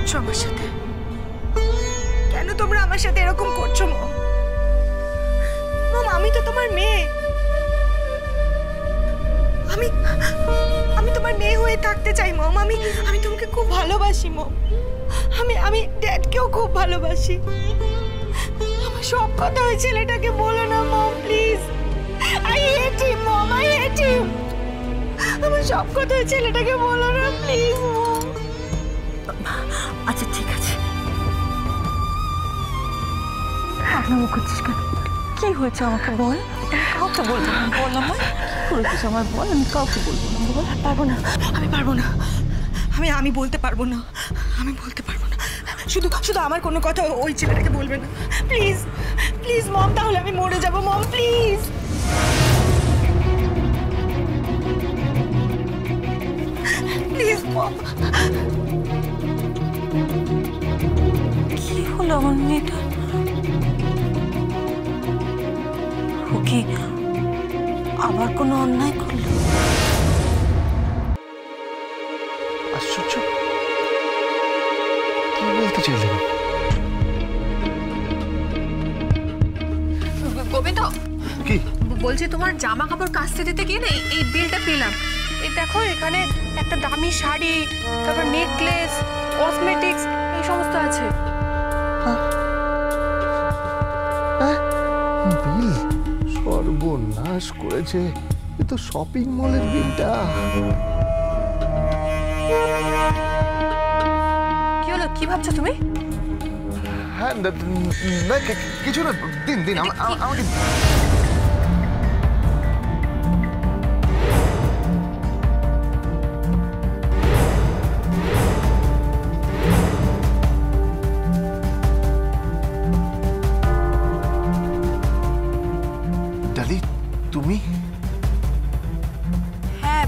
করছো আমার সাথে? কেন তোমরা আমার সাথে এরকম করছো মম? মম, আমি তো তোমার মেয়ে। আমি তোমার মেয়ে হয়ে থাকতে চাই মম। আমি তোমাকে খুব ভালোবাসি মম। আমি ড্যাডকেও খুব ভালোবাসি। আমার সব কথা ওই ছেলেটাকে বলো না mom, please. I hate him mom, I hate him. আমার সব কথা ওই ছেলেটাকে বলো না প্লিজ মম। আচ্ছা ঠিক আছে, এমন করছিস কেন? কি হয়েছে আমাকে বল। কাউকে বলবো না, বল আমার কিছু আমার বল। আমি কাউকে বলবো না, বল। পারবো না, আমি পারবো না। আমি বলতে পারবো না, আমি বলতে পারবো না। শুধু আমার কোনো কথা ওই ছেলেটাকে বলবে না প্লিজ। প্লিজ মম, তাহলে আমি মরে যাবো মম, প্লিজ। প্লিজ মম। কি হলো আমার মেয়েটা? ও কি আবার কোনো অন্যায় করলো? আশ্চর্য, কি বলতে চাইলেন? গোবিন্দ, কি বলছি তোমার জামা কাপড় কাচতে দিতে গিয়ে না এই বিলটা পেলাম। এই দেখো, এখানে একটা দামি শাড়ি, তারপর নেকলেস, কসমেটিক্স, এই সমস্ত আছে। বিল? সর্বনাশ করেছে, এ তো শপিং মলের বিলটা। কি হলো, কি ভাবছো তুমি? হ্যাঁ না, কিছু না, দিন দিন আমাকে। ডালি, তুমি? হ্যাঁ,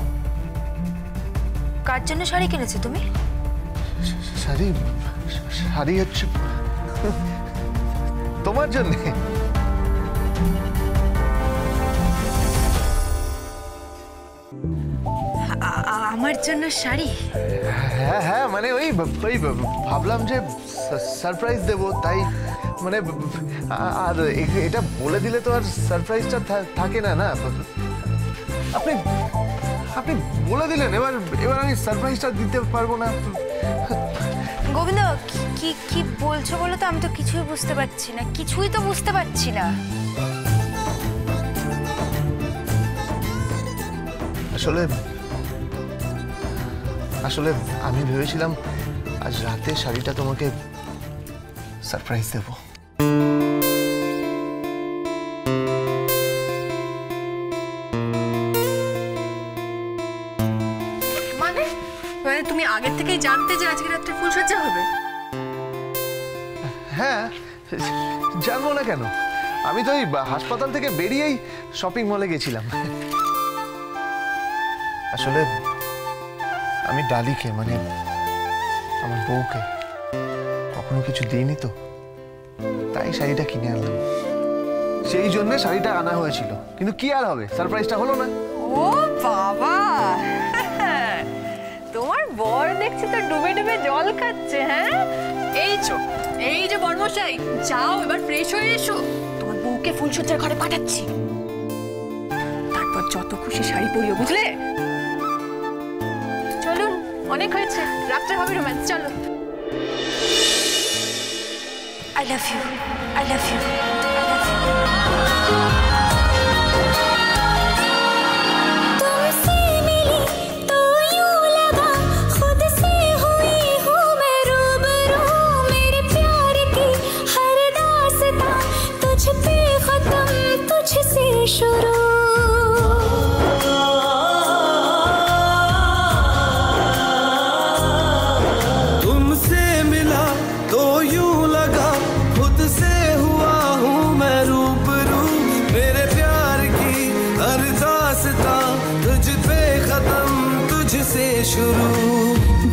কার জন্য শাড়ি কিনেছো তুমি? শাড়ি? শাড়ি হচ্ছে তোমার জন্য। আমার জন্য শাড়ি? হ্যাঁ হ্যাঁ, মানে ওই ভাবলাম যে সারপ্রাইজ দেব, তাই মানে। আর এটা বলে দিলে তো আর সারপ্রাইজটা থাকে না। না, আপনি আপনি বলে দিলেন, এবার আমি সারপ্রাইজটা দিতে পারবো না। গোবিন্দ, কি বলছো বলো তো? আমি তো কিছুই বুঝতে পারছি না, কিছুই তো বুঝতে পারছি না। আসলে আমি ভেবেছিলাম আজ রাতে শাড়িটা তোমাকে সারপ্রাইজ দেব। মানে তুমি আগের থেকেই জানতে যে আজকে রাত্রে ফুলসজ্জা হবে? হ্যাঁ, জানবো না কেন? আমি তো এই হাসপাতাল থেকে বেরিয়েই শপিং মলে গেছিলাম। আসলে আমি ডালিকে, মানে আমার বউকে কখনো কিছু দিইনি তো, তাই শাড়িটা কিনে আনলাম। সেই জন্য শাড়িটা আনা হয়েছিল, কিন্তু কি আর হবে, সারপ্রাইজটা হলো না। ও বাবা, তোমার বর দেখছি তো ডুবে ডুবে জল খাচ্ছে। হ্যাঁ, এই যে বর্মশাই, যাও এবার ফ্রেশ হয়ে এসো, তোমার বউকে ফুলসজ্জার ঘরে পাঠাচ্ছি। তারপর যত খুশি শাড়ি পরিও, বুঝলে? চলুন, অনেক হয়েছে, রাত্রে হবে রোম্যান্স, চলো। I love you, I love you, I love you.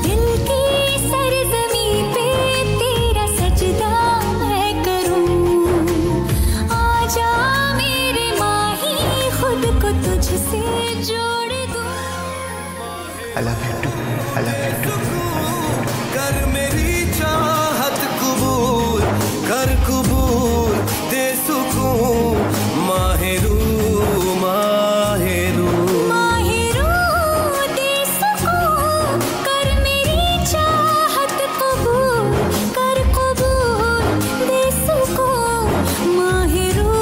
दिल की सरजमी पे तेरा सजदा मैं करूं, आजा मेरे माही खुद को तुझसे जोड़ दूं। I love you too, I love you too, I love you too. कर मेरी चाहत कबूल कर, कबूल दे सुकून माहिरू माहिरू माहिरू दे सुकून कर मेरी चाहत कबूल कर, कबूल दे सुकून माहिरू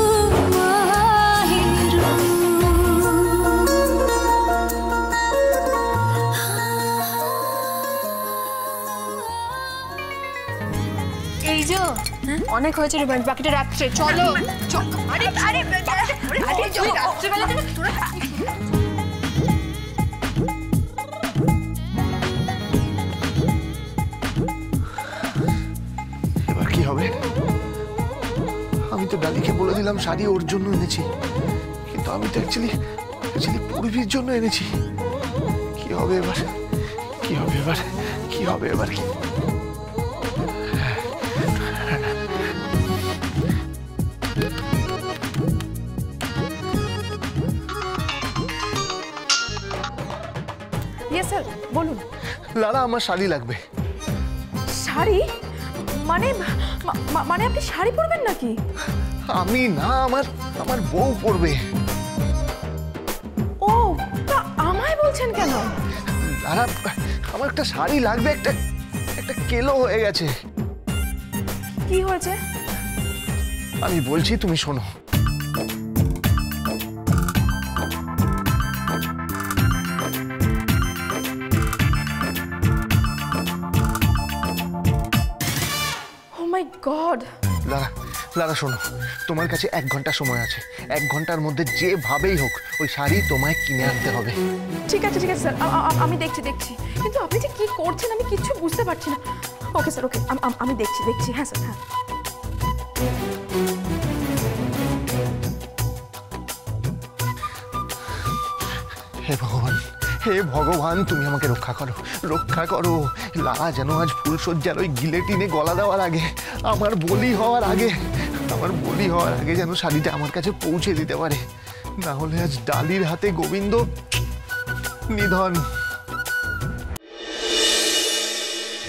माहिरू। এই যে অনেক হয়েছে রে, বাকিটা রাত্রে চলো। আরে আরে আরে রাত্রেবেলা তোরা এবার কি হবে? আমি তো ডালিকে বলে দিলাম শাড়ি ওর জন্য এনেছি, কিন্তু আমি তো অ্যাকচুয়ালি পূর্বীর জন্য এনেছি। কি হবে এবার? কি হবে এবার? কি হবে এবার? কি ইয়েস স্যার, বলুন। লালা, আমার শাড়ি লাগবে। শাড়ি? মানে মানে আপনি শাড়ি পরবেন নাকি? আমি না, আমার বউ পরবে। ও, তা আমায় বলছেন কেন? লালা, আমার একটা শাড়ি লাগবে, একটা কেলো হয়ে গেছে। কি হয়েছে? আমি বলছি, তুমি শোনো। ও মাই গড! লালা, লালা শোনো, তোমার কাছে 1 ঘন্টা সময় আছে। 1 ঘন্টার মধ্যে যেভাবেই হোক ওই শাড়ি তোমায় কিনে আনতে হবে। ঠিক আছে স্যার, আমি দেখছি। কিন্তু আপনি যে কি করছেন আমি কিচ্ছু বুঝতে পারছি না। ওকে স্যার, ওকে, আমি দেখছি। হ্যাঁ স্যার, হ্যাঁ। হে ভগবান, হে ভগবান, তুমি আমাকে রক্ষা করো, রক্ষা করো। লালা যেন আজ ফুলসজ্জার ওই গিলেটিনে গলা দেওয়ার আগে, আমার বলি হওয়ার আগে যেন শাড়িটা আমার কাছে পৌঁছে দিতে পারে। না হলে আজ ডালির হাতে গোবিন্দ নিধন।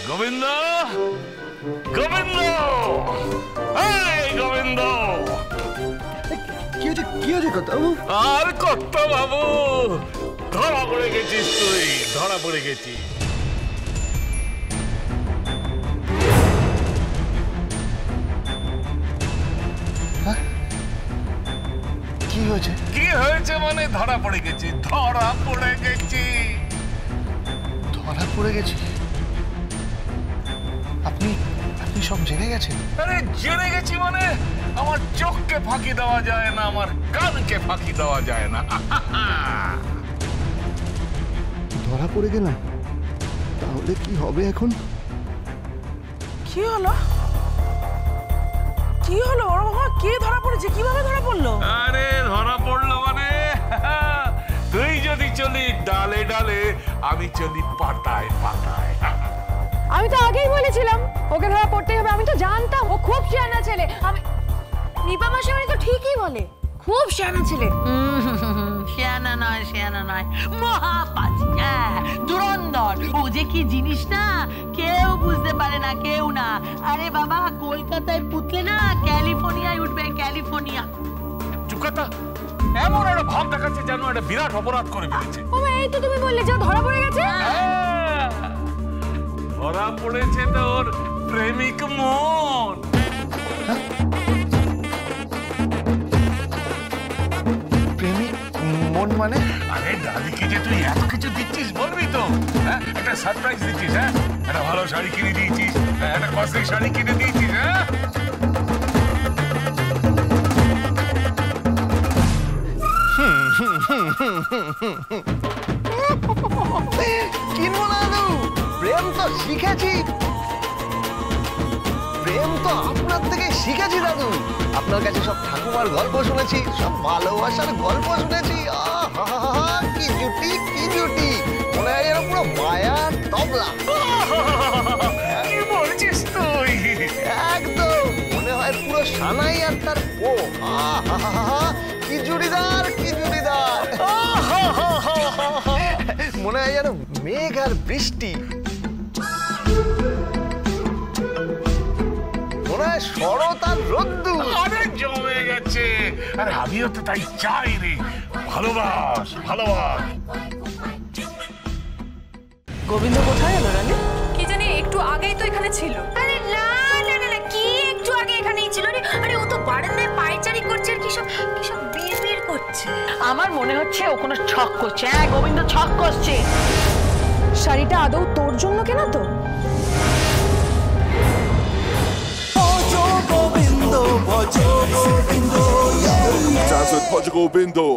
গোবিন্দ, গোবিন্দ, এই গোবিন্দ। কি হয়েছে কথা? আর কত বাবু, ধরা পড়ে গেছিস তুই, ধরা পড়ে গেছিস। কি হয়েছে? কি হয়েছে মানে ধরা পড়ে গেছি, ধরা পড়ে গেছি। ধরা পড়ে গেছি? আপনি সব জেনে গেছেন? আরে জেনে গেছি মানে আমার চোখকে ফাঁকি দেওয়া যায় না, আমার কানকে ফাঁকি দেওয়া যায় না। ধরা পড়ে গেলাম, তাহলে কি হবে এখন? কি হলো? ওর বাবা কে ধরা পড়েছে? কিভাবে ধরা পড়লো? আরে ধরা পড়লো মানে তুই যদি চলি ডালে ডালে, আমি চলি পাতায় পাতায়। আমি তো আগেই বলেছিলাম ওকে ধরা পড়তেই হবে। আমি তো জানতাম ও খুব শিয়ানা ছেলে। আমি নিপা মাসিমণি তো ঠিকই বলে, খুব শিয়ানা ছেলে। শিয়ানা নয়, মহাপাজি, ধুরন্ধর। ও যে কি জিনিস না কেউ বুঝতে পারে না, কেউ না। আরে বাবা, কলকাতায় পুতলে না ক্যালিফোর্নিয়ায় উঠবে, ক্যালিফোর্নিয়া। চুকাতা এমন একটা ভাব দেখাচ্ছে যেন একটা বিরাট অপরাধ করে ফেলেছে। ও এই তো তুমি বললে যে ধরা পড়ে গেছে। ধরা পড়েছে তোর প্রেমিক মন। প্রেমিক মন মানে? আরে ডালিকে যে তুই এত কিছু দিচ্ছিস বলবি তো? হ্যাঁ, একটা সারপ্রাইজ দিচ্ছিস, হ্যাঁ, একটা ভালো শাড়ি কিনে দিয়েছিস, একটা কস্টলি শাড়ি কিনে দিয়েছিস। হ্যাঁ, কিনবো না দাদু, প্রেম তো শিখেছি, প্রেম তো আপনার থেকে শিখেছি দাদু। আপনার কাছে সব ঠাকুমার গল্প শুনেছি, সব ভালোবাসার গল্প শুনেছি। কি জুটি, কি জুটি, মনে হয় এরা পুরো মায়ার তবলা। কি বলছিস তুই? একদম মনে হয় পুরো সানাই আর তার বউ। কি জুড়িদার, কি জুড়িদার। মনে হয় যেন মেঘ আর বৃষ্টি। শরৎ আর রোদ্দুর। আরে জমে গেছে। আরে আমিও তো তাই চাই রে। ভালোবাস ভালোবাস। গোবিন্দ কোথায় এলো রানী? কি জানি একটু আগেই তো এখানে ছিল। আরে না না না না, কি একটু আগে এখানেই ছিল রে? আরে ও তো বারান্দায় পায়চারি করছে আর কিসব বিড়বিড় করছে। আমার মনে হচ্ছে ও কোনো ছক করছে। হ্যাঁ গোবিন্দ ছক করছে। শাড়িটা আদৌ তোর জন্য কেনা তো? Govindo, Govindo, Chance with Portugal Bindo.